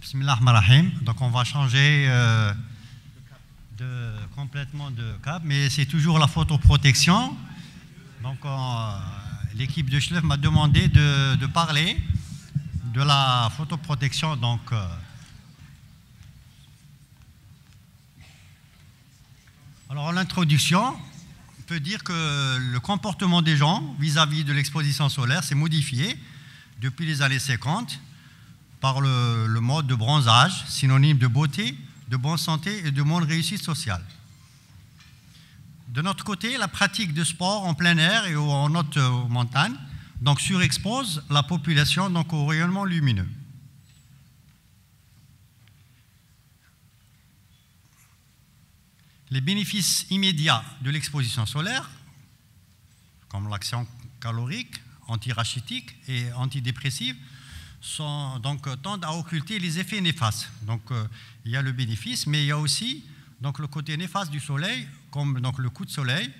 Bismillah ar-Rahman ar-Rahim. Donc on va changer complètement de cap, mais c'est toujours la photoprotection. Donc l'équipe de Schleff m'a demandé de parler de la photoprotection. Donc alors en introduction, on peut dire que le comportement des gens vis-à-vis de l'exposition solaire s'est modifié depuis les années 50 par le mode de bronzage, synonyme de beauté, de bonne santé et de bonne réussite sociale. De notre côté, la pratique de sport en plein air et en haute montagne donc surexpose la population donc au rayonnement lumineux. Les bénéfices immédiats de l'exposition solaire, comme l'action calorique, antirachitique et antidépressive, tendent à occulter les effets néfastes. Donc il y a le bénéfice, mais il y a aussi donc, le côté néfaste du soleil, comme donc, le coup de soleil,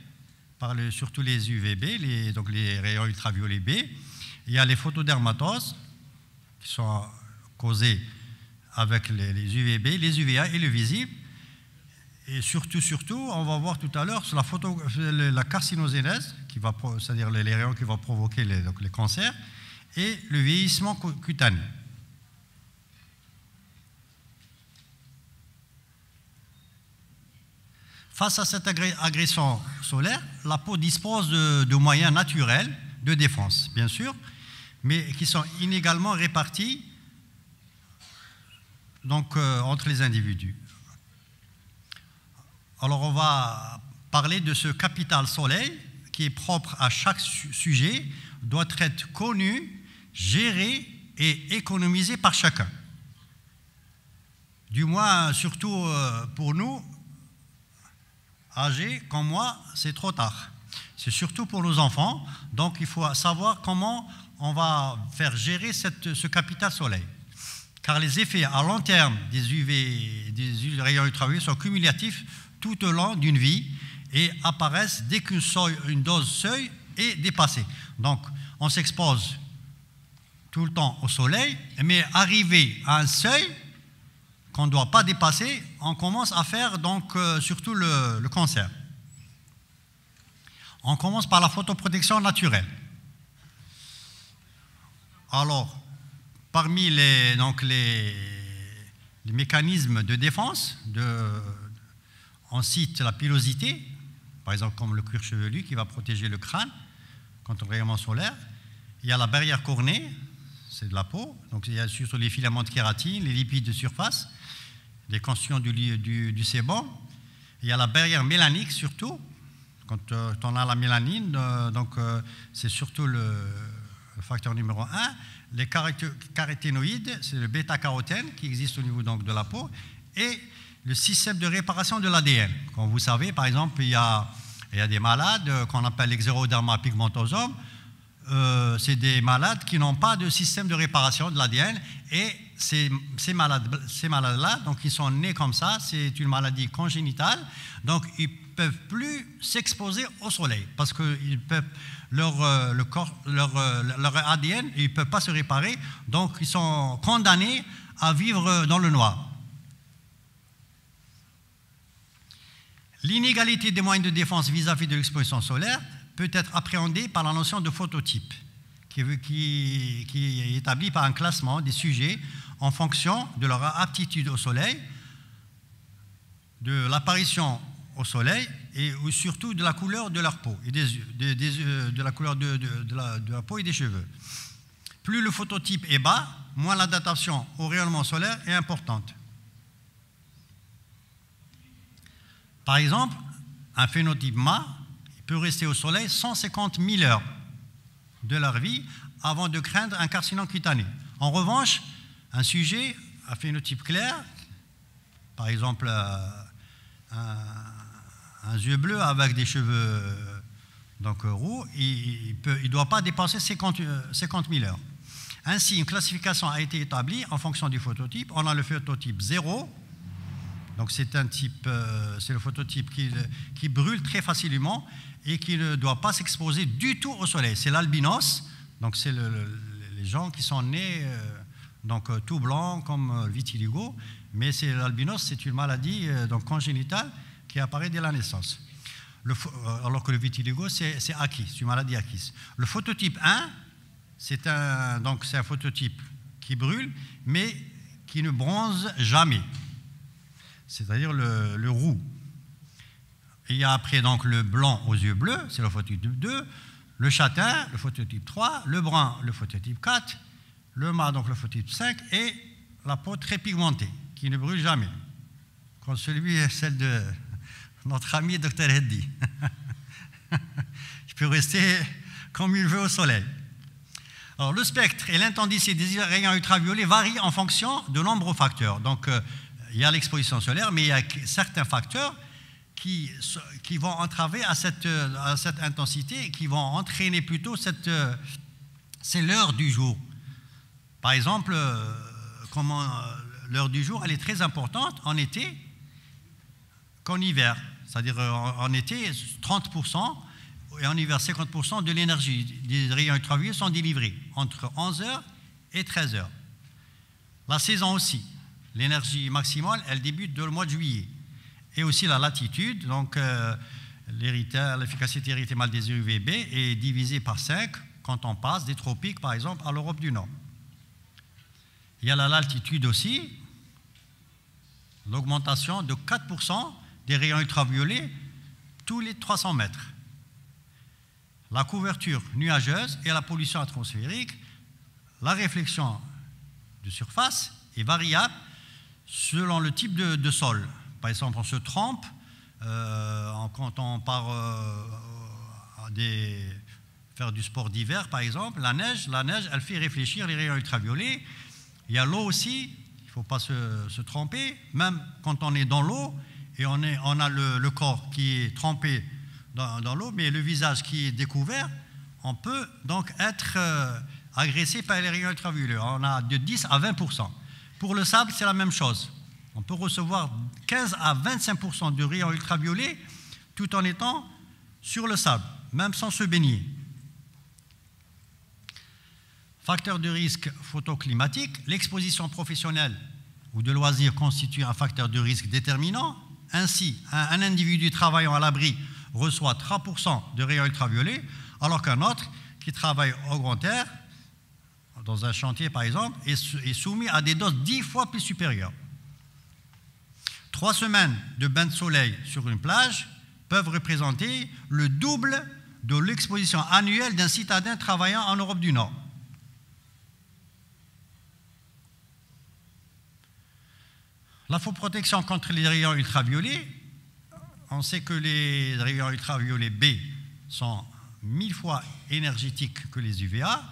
surtout les UVB, les rayons ultraviolets B. Il y a les photodermatoses qui sont causées avec les UVB, les UVA et le visible. Et surtout, on va voir tout à l'heure sur la carcinogénèse, c'est-à-dire les rayons qui vont provoquer les cancers, et le vieillissement cutané. Face à cette agression solaire, la peau dispose de moyens naturels de défense, bien sûr, mais qui sont inégalement répartis donc, entre les individus. Alors on va parler de ce capital soleil qui est propre à chaque sujet, doit être connu, géré et économisé par chacun. Du moins, surtout pour nous, âgés comme moi, c'est trop tard. C'est surtout pour nos enfants, donc il faut savoir comment on va faire gérer ce capital soleil. Car les effets à long terme des rayons ultraviolets sont cumulatifs tout au long d'une vie et apparaissent dès qu'une dose seuil est dépassée. Donc, on s'expose tout le temps au soleil, mais arrivé à un seuil qu'on ne doit pas dépasser, on commence à faire donc surtout le cancer. On commence par la photoprotection naturelle. Alors, parmi les mécanismes de défense, on cite la pilosité, par exemple comme le cuir chevelu qui va protéger le crâne contre le rayonnement solaire. Il y a la barrière cornée, c'est de la peau, donc il y a surtout les filaments de kératine, les lipides de surface, les constituants du sébum. Il y a la barrière mélanique surtout, quand on a la mélanine, c'est surtout le facteur numéro 1. Les caroténoïdes, c'est le bêta-carotène qui existe au niveau donc, de la peau, et le système de réparation de l'ADN. Comme vous savez, par exemple, il y a des malades qu'on appelle l'Xeroderma pigmentosum. C'est des malades qui n'ont pas de système de réparation de l'ADN. Et ces malades-là, donc ils sont nés comme ça, c'est une maladie congénitale. Donc ils ne peuvent plus s'exposer au soleil parce que leur ADN, ils ne peuvent pas se réparer. Donc ils sont condamnés à vivre dans le noir. L'inégalité des moyens de défense vis-à-vis de l'exposition solaire peut être appréhendée par la notion de phototype, qui est établie par un classement des sujets en fonction de leur aptitude au soleil, de l'apparition au soleil et surtout de la couleur de leur peau et de la couleur de la peau et des cheveux. Plus le phototype est bas, moins l'adaptation au rayonnement solaire est importante. Par exemple, un phénotype mât peut rester au soleil 150 000 heures de leur vie avant de craindre un carcinome cutané. En revanche, un sujet à phénotype clair, par exemple un yeux bleu avec des cheveux donc, roux, il ne doit pas dépasser 50 000 heures. Ainsi, une classification a été établie en fonction du phototype. On a le phototype 0. Donc c'est le phototype qui brûle très facilement et qui ne doit pas s'exposer du tout au soleil. C'est l'albinos, donc c'est les gens qui sont nés donc tout blanc comme le vitiligo, mais l'albinos, c'est une maladie donc congénitale qui apparaît dès la naissance. Alors que le vitiligo, c'est acquis, c'est une maladie acquise. Le phototype 1, c'est un phototype qui brûle, mais qui ne bronze jamais, c'est-à-dire le roux. Il y a après donc le blanc aux yeux bleus, c'est le phototype 2, le châtain, le phototype 3, le brun, le phototype 4, le mat, donc le phototype 5, et la peau très pigmentée, qui ne brûle jamais, comme celle de notre ami Dr Heddi. Il peut rester comme il veut au soleil. Alors, le spectre et l'intensité des rayons ultraviolets varient en fonction de nombreux facteurs. Donc, il y a l'exposition solaire, mais il y a certains facteurs qui vont entraver à cette intensité, qui vont entraîner plutôt c'est l'heure du jour. Par exemple, l'heure du jour, elle est très importante en été qu'en hiver. C'est-à-dire en été, 30%, et en hiver, 50% de l'énergie des rayons ultraviolets sont délivrés entre 11h et 13h. La saison aussi, l'énergie maximale, elle débute le mois de juillet. Et aussi la latitude, donc l'efficacité érythrémale des UVB est divisée par 5 quand on passe des tropiques, par exemple, à l'Europe du Nord. Il y a la latitude aussi, l'augmentation de 4% des rayons ultraviolets tous les 300 mètres. La couverture nuageuse et la pollution atmosphérique, la réflexion de surface est variable selon le type de sol. Par exemple, on se trompe quand on part faire du sport d'hiver, par exemple. La neige, elle fait réfléchir les rayons ultraviolets. Il y a l'eau aussi, il ne faut pas se tromper. Même quand on est dans l'eau et on a le corps qui est trempé dans l'eau, mais le visage qui est découvert, on peut donc être agressé par les rayons ultraviolets. On a de 10 à 20%. Pour le sable, c'est la même chose. On peut recevoir 15 à 25% de rayons ultraviolets tout en étant sur le sable, même sans se baigner. Facteur de risque photoclimatique, l'exposition professionnelle ou de loisirs constitue un facteur de risque déterminant. Ainsi, un individu travaillant à l'abri reçoit 3% de rayons ultraviolets, alors qu'un autre qui travaille au grand air, dans un chantier par exemple, est soumis à des doses 10 fois plus supérieures. 3 semaines de bain de soleil sur une plage peuvent représenter le double de l'exposition annuelle d'un citadin travaillant en Europe du Nord. La photoprotection contre les rayons ultraviolets, on sait que les rayons ultraviolets B sont 1000 fois énergétiques que les UVA.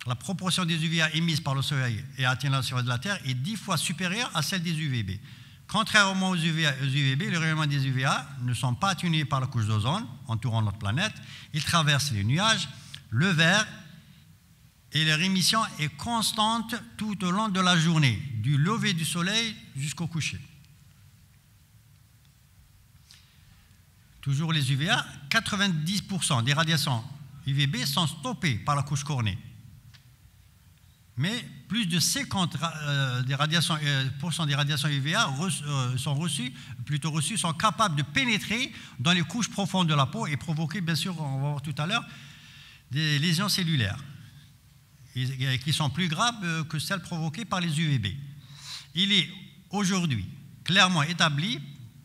La proportion des UVA émises par le soleil et atteignant la surface de la Terre est 10 fois supérieure à celle des UVB. Contrairement aux UVB, les rayonnements des UVA ne sont pas atténués par la couche d'ozone entourant notre planète. Ils traversent les nuages, le verre, et leur émission est constante tout au long de la journée, du lever du soleil jusqu'au coucher. Toujours les UVA, 90% des radiations UVB sont stoppées par la couche cornée. Mais plus de 50% des radiations UVA sont capables de pénétrer dans les couches profondes de la peau et provoquer, bien sûr, on va voir tout à l'heure, des lésions cellulaires qui sont plus graves que celles provoquées par les UVB. Il est aujourd'hui clairement établi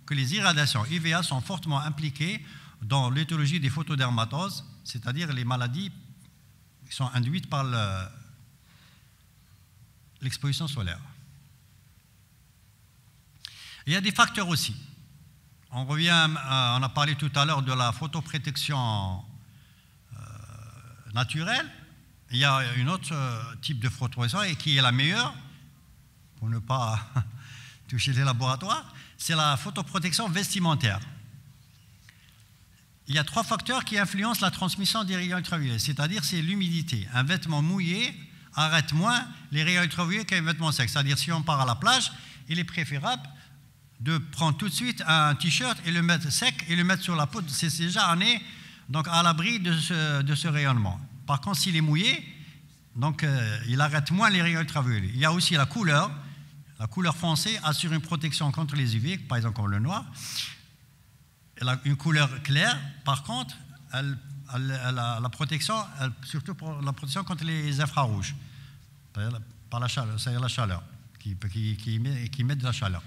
que les irradiations UVA sont fortement impliquées dans l'étiologie des photodermatoses, c'est-à-dire les maladies qui sont induites par l'exposition solaire. Il y a des facteurs aussi. On a parlé tout à l'heure de la photoprotection naturelle. Il y a un autre type de photoprotection et qui est la meilleure, pour ne pas toucher les laboratoires, c'est la photoprotection vestimentaire. Il y a 3 facteurs qui influencent la transmission des rayons ultraviolets, c'est-à-dire c'est l'humidité. Un vêtement mouillé arrête moins les rayons ultraviolets qu'un vêtement sec. C'est-à-dire si on part à la plage, il est préférable de prendre tout de suite un t-shirt et le mettre sec et le mettre sur la peau. C'est déjà on est donc à l'abri de ce rayonnement. Par contre, s'il est mouillé, donc il arrête moins les rayons ultraviolets. Il y a aussi la couleur. La couleur foncée assure une protection contre les UV, par exemple comme le noir. Une couleur claire, par contre, elle a la protection, surtout pour la protection contre les infrarouges, par la chaleur, c'est-à-dire la chaleur, qui émet de la chaleur.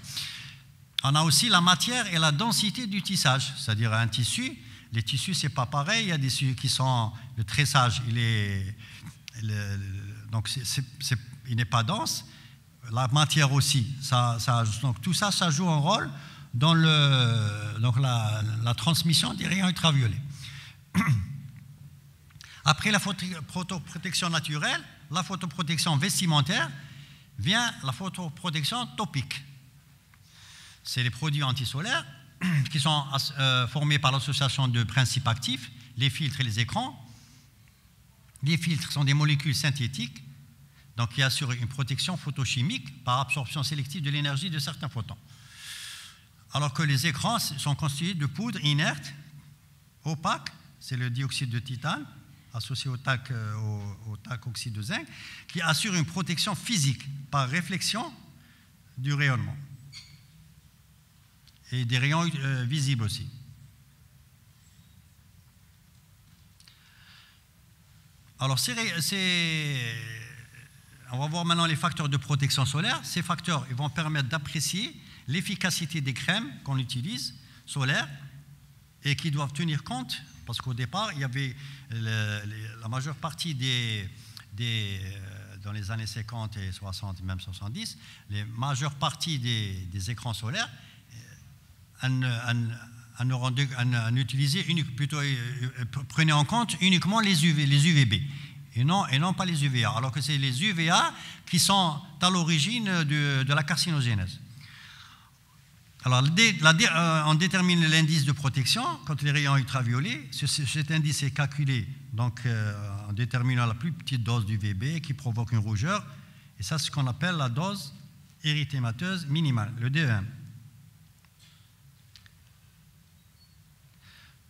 On a aussi la matière et la densité du tissage, c'est-à-dire un tissu. Les tissus, c'est pas pareil. Il y a des tissus qui sont, le tressage, donc il n'est pas dense. La matière aussi, donc tout ça, ça joue un rôle dans la transmission des rayons ultraviolets. Après la photoprotection naturelle, la photoprotection vestimentaire, vient la photoprotection topique. C'est les produits antisolaires qui sont formés par l'association de principes actifs, les filtres et les écrans. Les filtres sont des molécules synthétiques, donc qui assurent une protection photochimique par absorption sélective de l'énergie de certains photons. Alors que les écrans sont constitués de poudre inerte, opaque, c'est le dioxyde de titane, associé au TAC oxyde de zinc, qui assure une protection physique par réflexion du rayonnement. Et des rayons visibles aussi. Alors, on va voir maintenant les facteurs de protection solaire. Ces facteurs ils vont permettre d'apprécier l'efficacité des crèmes qu'on utilise solaires et qui doivent tenir compte, parce qu'au départ, il y avait la majeure partie dans les années 50 et 60, même 70, les majeures parties des écrans solaires prenaient en compte uniquement les UVB et non pas les UVA, alors que c'est les UVA qui sont à l'origine de la carcinogénèse. Alors, on détermine l'indice de protection contre les rayons ultraviolets. Cet indice est calculé donc, en déterminant la plus petite dose d'UVB qui provoque une rougeur. Et ça, c'est ce qu'on appelle la dose érythémateuse minimale, le DEM.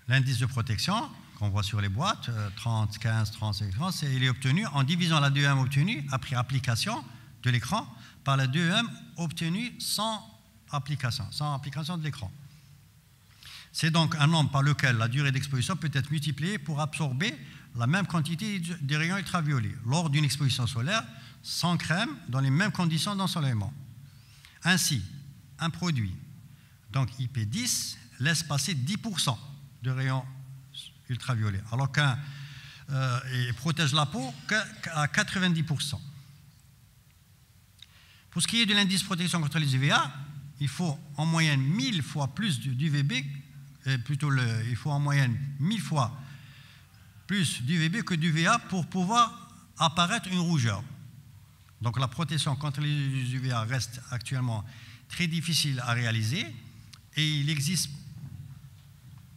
L'indice de protection qu'on voit sur les boîtes, 30, 15, 35, 30, il est obtenu en divisant la DEM obtenue après application de l'écran par la DEM obtenue sans application de l'écran. C'est donc un nombre par lequel la durée d'exposition peut être multipliée pour absorber la même quantité de rayons ultraviolets lors d'une exposition solaire sans crème dans les mêmes conditions d'ensoleillement. Ainsi, un produit, donc IP10, laisse passer 10% de rayons ultraviolets, alors il protège la peau qu'à 90%. Pour ce qui est de l'indice de protection contre les UVA, il faut en moyenne 1000 fois plus d'UVB, il faut en moyenne 1000 fois plus d'UVB que d'UVA pour pouvoir apparaître une rougeur. Donc la protection contre les UVA reste actuellement très difficile à réaliser et il n'existe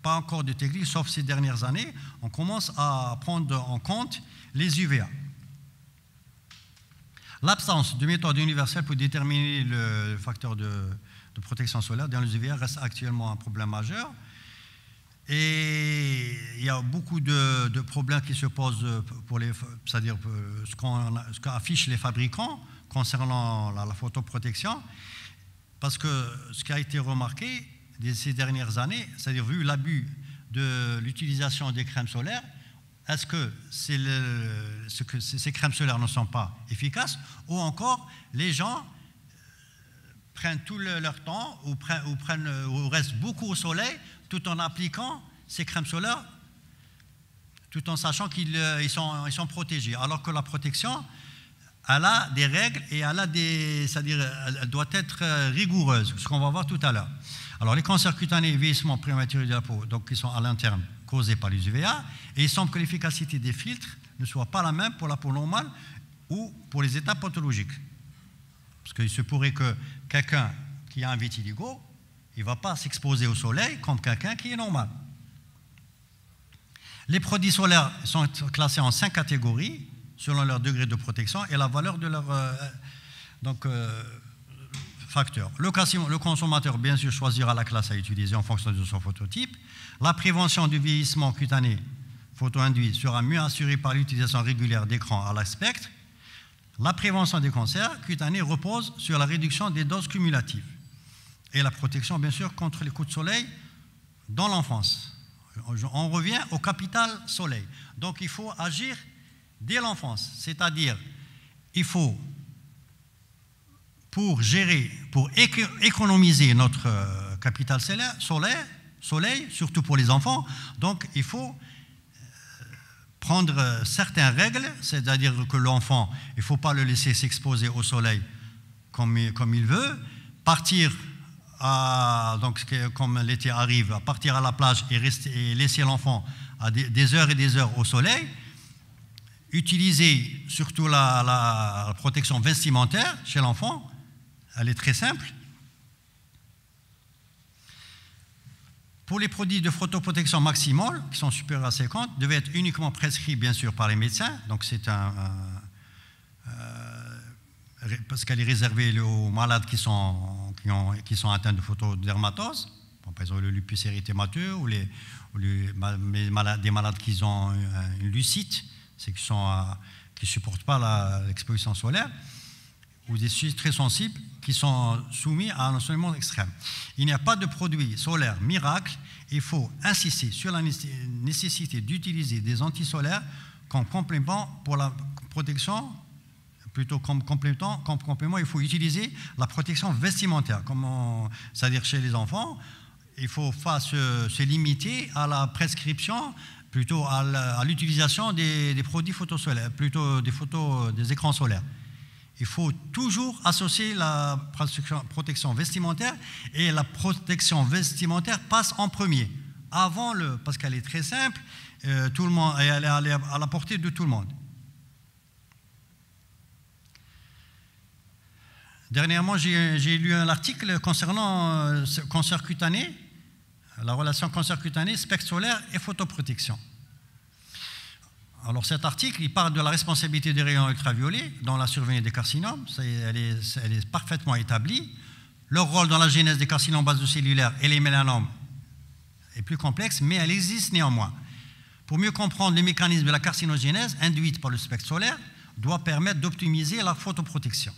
pas encore de technique, sauf ces dernières années, on commence à prendre en compte les UVA. L'absence de méthode universelle pour déterminer le facteur de protection solaire dans les UVA reste actuellement un problème majeur. Et il y a beaucoup de problèmes qui se posent c'est-à-dire ce qu'affichent les fabricants concernant la photoprotection, parce que ce qui a été remarqué ces dernières années, c'est-à-dire vu l'abus de l'utilisation des crèmes solaires, est-ce que ces crèmes solaires ne sont pas efficaces ou encore les gens prennent tout leur temps ou restent beaucoup au soleil tout en appliquant ces crèmes solaires, tout en sachant qu'ils sont protégés, alors que la protection, elle a des règles et c'est-à-dire elle doit être rigoureuse, ce qu'on va voir tout à l'heure. Alors les cancers cutanés et vieillissement prématuré de la peau, donc qui sont à l'interne causés par les UVA, et il semble que l'efficacité des filtres ne soit pas la même pour la peau normale ou pour les états pathologiques. Parce qu'il se pourrait que quelqu'un qui a un vitiligo, il ne va pas s'exposer au soleil comme quelqu'un qui est normal. Les produits solaires sont classés en 5 catégories selon leur degré de protection et la valeur de leur facteurs. Le consommateur, bien sûr, choisira la classe à utiliser en fonction de son phototype. La prévention du vieillissement cutané photo-induit sera mieux assurée par l'utilisation régulière d'écrans à la spectre, la prévention des cancers cutanés repose sur la réduction des doses cumulatives et la protection, bien sûr, contre les coups de soleil dans l'enfance. On revient au capital soleil. Donc, il faut agir dès l'enfance, c'est-à-dire, il faut, pour économiser notre capital soleil, surtout pour les enfants, donc il faut prendre certaines règles, c'est-à-dire que l'enfant, il ne faut pas le laisser s'exposer au soleil comme il veut, partir, donc comme l'été arrive, à partir à la plage et laisser l'enfant à des heures et des heures au soleil, utiliser surtout la protection vestimentaire chez l'enfant, elle est très simple. Pour les produits de photoprotection maximale, qui sont supérieurs à 50, devaient être uniquement prescrits, bien sûr, par les médecins. Donc, c'est parce qu'elle est réservée aux malades qui sont atteints de photodermatose, par exemple le lupus érythémateux ou des malades qui ont une lucite, c'est qui ne supportent pas l'exposition solaire, ou des sujets très sensibles qui sont soumis à un ensoleillement extrême. Il n'y a pas de produit solaire miracle. Il faut insister sur la nécessité d'utiliser des antisolaires comme complément pour la protection. Plutôt comme complément, il faut utiliser la protection vestimentaire. C'est-à-dire chez les enfants, il ne faut pas se limiter à la prescription, plutôt à l'utilisation des produits photosolaires, plutôt des écrans solaires. Il faut toujours associer la protection vestimentaire, et la protection vestimentaire passe en premier, parce qu'elle est très simple, tout le monde, et elle est à la portée de tout le monde. Dernièrement, j'ai lu un article concernant le cancer cutané, la relation cancer cutané, spectre solaire et photoprotection. Alors cet article, il parle de la responsabilité des rayons ultraviolets dans la survenue des carcinomes. Elle est parfaitement établie. Leur rôle dans la genèse des carcinomes basocellulaires et les mélanomes est plus complexe, mais elle existe néanmoins. Pour mieux comprendre les mécanismes de la carcinogénèse induite par le spectre solaire, doit permettre d'optimiser la photoprotection.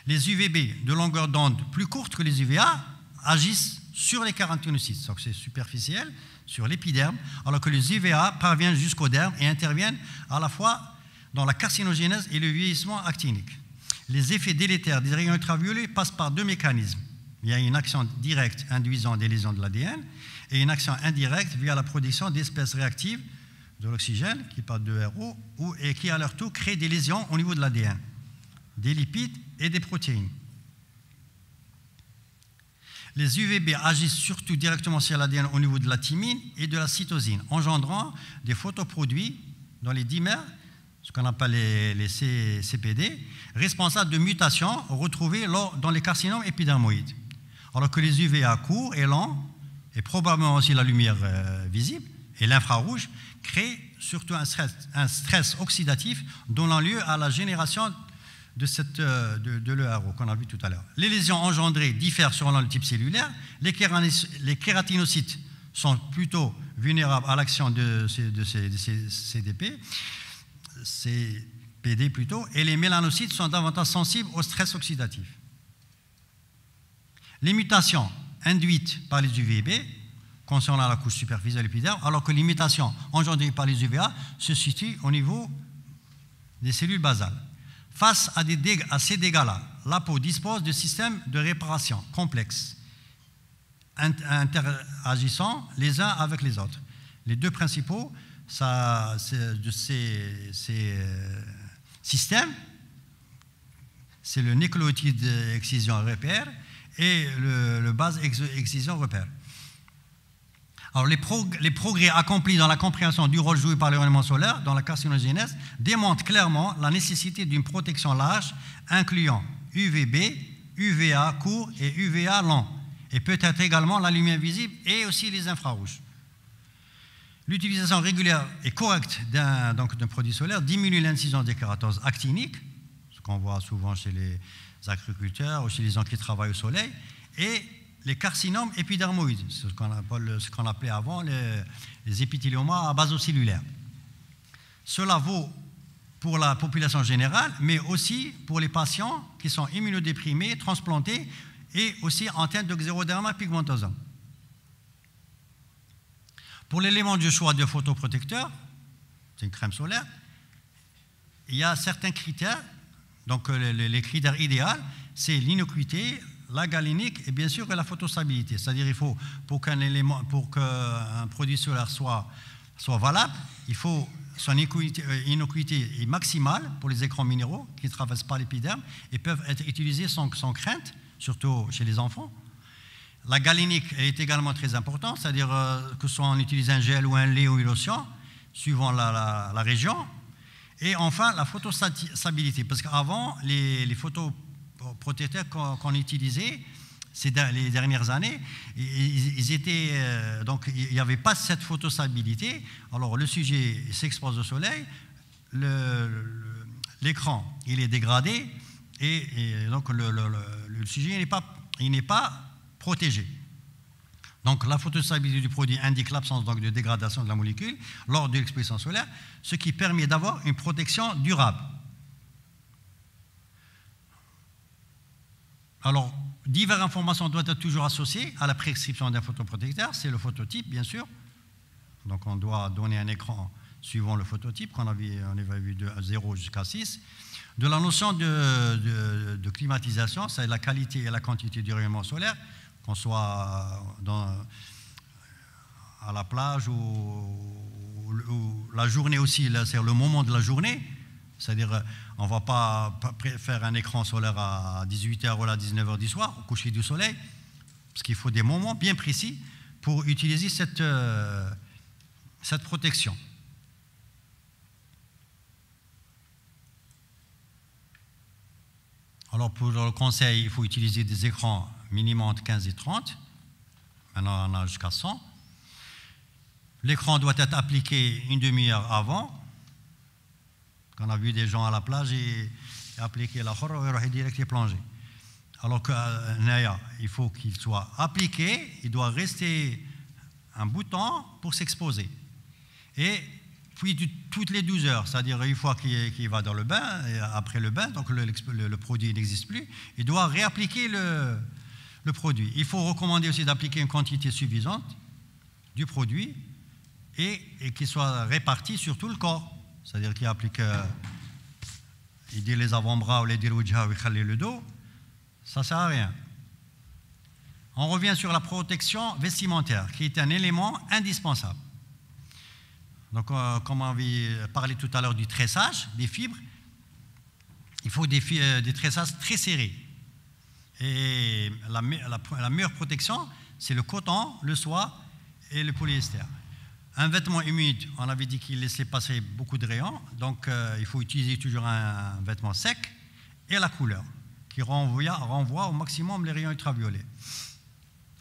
Les UVB de longueur d'onde plus courte que les UVA agissent sur les kératinocytes, donc c'est superficiel, sur l'épiderme, alors que les UVA parviennent jusqu'au derme et interviennent à la fois dans la carcinogénèse et le vieillissement actinique. Les effets délétères des rayons ultraviolets passent par deux mécanismes. Il y a une action directe induisant des lésions de l'ADN et une action indirecte via la production d'espèces réactives de l'oxygène, qui partent de RO, et qui à leur tour créent des lésions au niveau de l'ADN, des lipides et des protéines. Les UVB agissent surtout directement sur l'ADN au niveau de la thymine et de la cytosine, engendrant des photoproduits dans les dimères, ce qu'on appelle les CPD, responsables de mutations retrouvées dans les carcinomes épidermoïdes. Alors que les UVA courts et lents, et probablement aussi la lumière visible et l'infrarouge, créent surtout un stress oxydatif donnant lieu à la génération de l'ERO qu'on a vu tout à l'heure. Les lésions engendrées diffèrent selon le type cellulaire. Les kératinocytes sont plutôt vulnérables à l'action de ces CPD plutôt, et les mélanocytes sont davantage sensibles au stress oxydatif. Les mutations induites par les UVB concernant la couche superficielle de l'épiderme, alors que les mutations engendrées par les UVA se situent au niveau des cellules basales. Face à ces dégâts-là, la peau dispose de systèmes de réparation complexes, interagissant les uns avec les autres. Les deux principaux de ces systèmes, c'est le nucléotide excision repère et le base excision repère. Alors, les progrès accomplis dans la compréhension du rôle joué par les rayonnements solaires dans la carcinogénèse démontrent clairement la nécessité d'une protection large, incluant UVB, UVA court et UVA long, et peut-être également la lumière visible et aussi les infrarouges. L'utilisation régulière et correcte d'un produit solaire diminue l'incidence des kératoses actiniques, ce qu'on voit souvent chez les agriculteurs ou chez les gens qui travaillent au soleil, et les carcinomes épidermoïdes, ce qu'on appelait avant les épithéliomas à basocellulaire. Cela vaut pour la population générale, mais aussi pour les patients qui sont immunodéprimés, transplantés et aussi atteints de xéroderma pigmentosum. Pour l'élément du choix de photoprotecteur, c'est une crème solaire, il y a certains critères. Donc les critères idéaux, c'est l'innocuité, la galénique et bien sûr la photostabilité. C'est-à-dire il faut, pour qu'un produit solaire soit valable, il faut son innocuité est maximale pour les écrans minéraux qui ne traversent pas l'épiderme et peuvent être utilisés sans crainte, surtout chez les enfants. La galénique est également très importante, c'est-à-dire que soit on utilise un gel ou un lait ou une lotion, suivant la région. Et enfin, la photostabilité, parce qu'avant, les photoprotecteurs qu'on utilisait les dernières années, donc il n'y avait pas cette photostabilité. Alors le sujet s'expose au soleil, l'écran il est dégradé et donc le sujet il n'est pas protégé. Donc la photostabilité du produit indique l'absence de dégradation de la molécule lors de l'exposition solaire, ce qui permet d'avoir une protection durable. Alors, diverses informations doivent être toujours associées à la prescription d'un photoprotecteur. C'est le phototype, bien sûr. Donc on doit donner un écran suivant le phototype qu'on avait vu de 0 jusqu'à 6. De la notion de climatisation, c'est la qualité et la quantité du rayonnement solaire, qu'on soit à la plage ou la journée aussi, c'est le moment de la journée. C'est-à-dire, on ne va pas faire un écran solaire à 18h ou à 19h du soir, au coucher du soleil, parce qu'il faut des moments bien précis pour utiliser cette protection. Alors, pour le conseil, il faut utiliser des écrans minimum entre 15 et 30. Maintenant, on a jusqu'à 100. L'écran doit être appliqué une demi-heure avant. On a vu des gens à la plage et appliquer la khor et direct plonger. Alors que il faut qu'il soit appliqué, il doit rester un bout de temps pour s'exposer. Et puis toutes les 12 heures, c'est-à-dire une fois qu'il va dans le bain, et après le bain, donc le produit n'existe plus, il doit réappliquer le produit. Il faut recommander aussi d'appliquer une quantité suffisante du produit et qu'il soit réparti sur tout le corps. C'est-à-dire qu'il applique, il dit les avant-bras ou les dirouja ou le dos, ça ne sert à rien. On revient sur la protection vestimentaire, qui est un élément indispensable. Donc, comme on avait parlé tout à l'heure du tressage, des fibres, il faut des tressages très serrés. Et la meilleure protection, c'est le coton, le soie et le polyester. Un vêtement humide, on avait dit qu'il laissait passer beaucoup de rayons, donc il faut utiliser toujours un vêtement sec et la couleur, qui renvoie au maximum les rayons ultraviolets.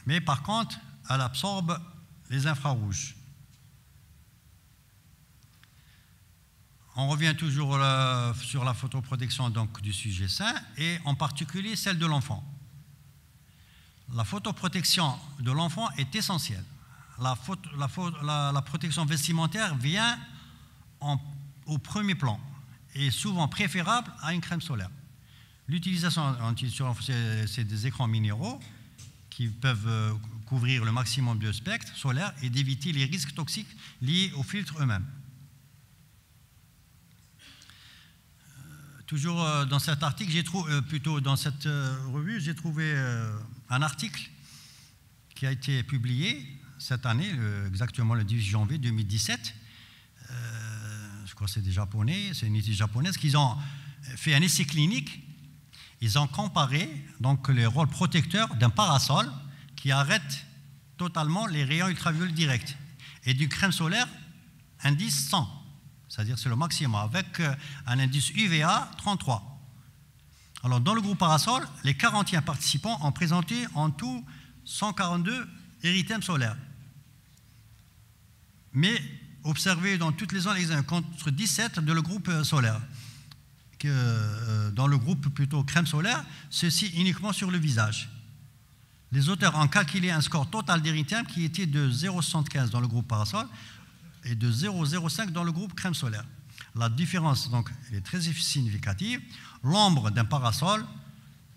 Mais par contre, elle absorbe les infrarouges. On revient toujours sur la photoprotection donc, du sujet sain et en particulier celle de l'enfant. La photoprotection de l'enfant est essentielle. La protection vestimentaire vient au premier plan et souvent préférable à une crème solaire. L'utilisation, c'est des écrans minéraux qui peuvent couvrir le maximum de spectre solaire et d'éviter les risques toxiques liés aux filtres eux-mêmes. Toujours dans cet article, dans cette revue, j'ai trouvé un article qui a été publié cette année, exactement le 18 janvier 2017. Je crois que c'est des Japonais, c'est une étude japonaise, qu'ils ont fait un essai clinique. Ils ont comparé donc, les rôles protecteurs d'un parasol qui arrête totalement les rayons ultraviolets directs et d'une crème solaire indice 100. C'est-à-dire c'est le maximum, avec un indice UVA 33. Alors dans le groupe parasol, les 41 participants ont présenté en tout 142 érythèmes solaires. Mais observés dans toutes les zones contre 17 de le groupe solaire. Dans le groupe plutôt crème solaire, ceci uniquement sur le visage. les auteurs ont calculé un score total d'érythème qui était de 0,75 dans le groupe parasol et de 0,05 dans le groupe crème solaire. La différence donc, est très significative. L'ombre d'un parasol,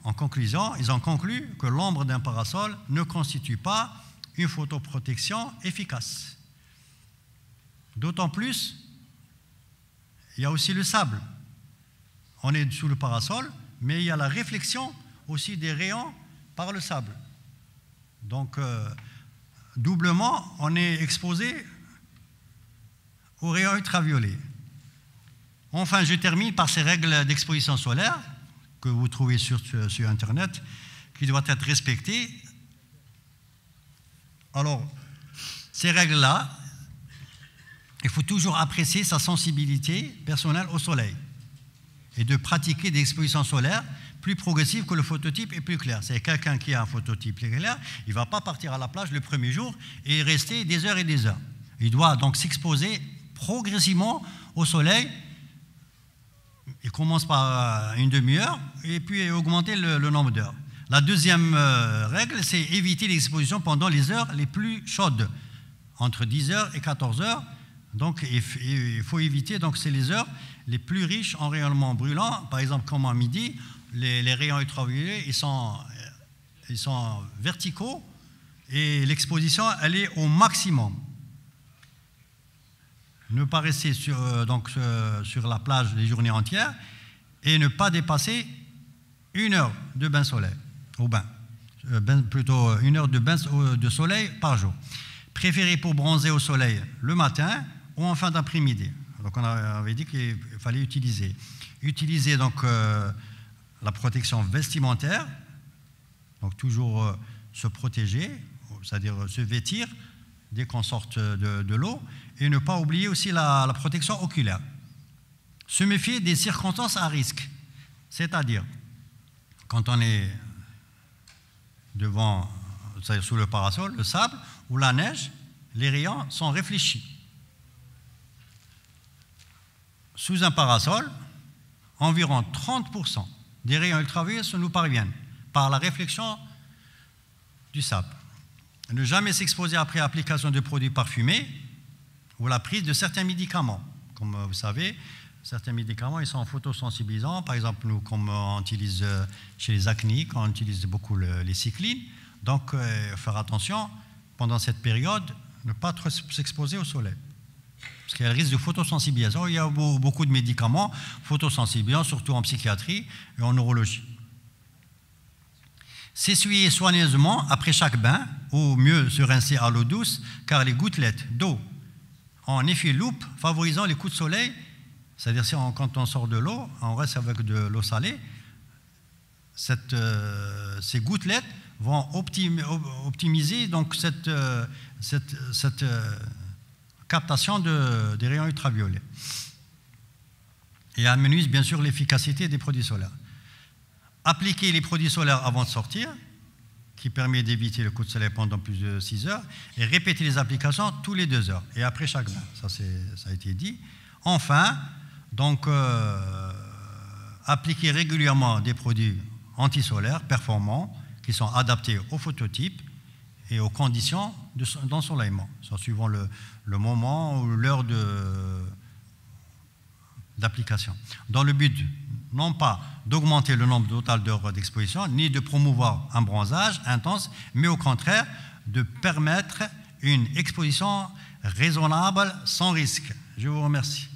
en conclusion, ils ont conclu que l'ombre d'un parasol ne constitue pas une photoprotection efficace. D'autant plus, il y a aussi le sable. On est sous le parasol, mais il y a la réflexion aussi des rayons par le sable. Donc, doublement, on est exposé aux rayons ultraviolets. Enfin, je termine par ces règles d'exposition solaire que vous trouvez sur Internet, qui doivent être respectées. Alors, ces règles-là, il faut toujours apprécier sa sensibilité personnelle au soleil et de pratiquer des expositions solaires plus progressives que le phototype et plus clair. C'est quelqu'un qui a un phototype clair, il ne va pas partir à la plage le premier jour et rester des heures et des heures. Il doit donc s'exposer progressivement au soleil. Il commence par une demi-heure et puis augmenter le nombre d'heures. La deuxième règle, c'est éviter l'exposition pendant les heures les plus chaudes, entre 10 heures et 14 heures. Donc, il faut éviter, donc c'est les heures les plus riches en rayonnement brûlant. Par exemple, comme à midi, les rayons ultraviolets, ils sont verticaux et l'exposition, elle est au maximum. Ne pas rester sur la plage les journées entières et ne pas dépasser 1 heure de bain soleil, plutôt 1 heure de bain de soleil par jour. Préférez pour bronzer au soleil le matin ou en fin d'après-midi. Donc on avait dit qu'il fallait utiliser donc, la protection vestimentaire, donc toujours se protéger, c'est-à-dire se vêtir dès qu'on sort de l'eau, et ne pas oublier aussi la protection oculaire. Se méfier des circonstances à risque, c'est-à-dire quand on est devant, c'est-à-dire sous le parasol, le sable ou la neige, les rayons sont réfléchis. Sous un parasol, environ 30% des rayons ultraviolets nous parviennent par la réflexion du sable. Ne jamais s'exposer après application de produits parfumés ou la prise de certains médicaments. Comme vous savez, certains médicaments ils sont photosensibilisants. Par exemple, nous, comme on utilise chez les acnéiques, on utilise beaucoup les cyclines. Donc, faire attention, pendant cette période, ne pas trop s'exposer au soleil. Parce qu'il y a le risque de photosensibilisation. Il y a beaucoup de médicaments photosensibilisants, surtout en psychiatrie et en neurologie. S'essuyer soigneusement après chaque bain, ou mieux se rincer à l'eau douce, car les gouttelettes d'eau en effet loupe, favorisant les coups de soleil, c'est-à-dire quand on sort de l'eau, on reste avec de l'eau salée, ces gouttelettes vont optimiser donc cette captation des rayons ultraviolets et amenuise bien sûr l'efficacité des produits solaires. Appliquer les produits solaires avant de sortir, qui permet d'éviter le coup de soleil pendant plus de 6 heures, et répéter les applications tous les 2 heures, et après chaque bain. Ça a été dit. Enfin, donc, appliquer régulièrement des produits antisolaires performants, qui sont adaptés au phototype et aux conditions d'ensoleillement, suivant le moment ou l'heure d'application. Dans le but non pas d'augmenter le nombre total d'heures d'exposition, ni de promouvoir un bronzage intense, mais au contraire de permettre une exposition raisonnable sans risque. Je vous remercie.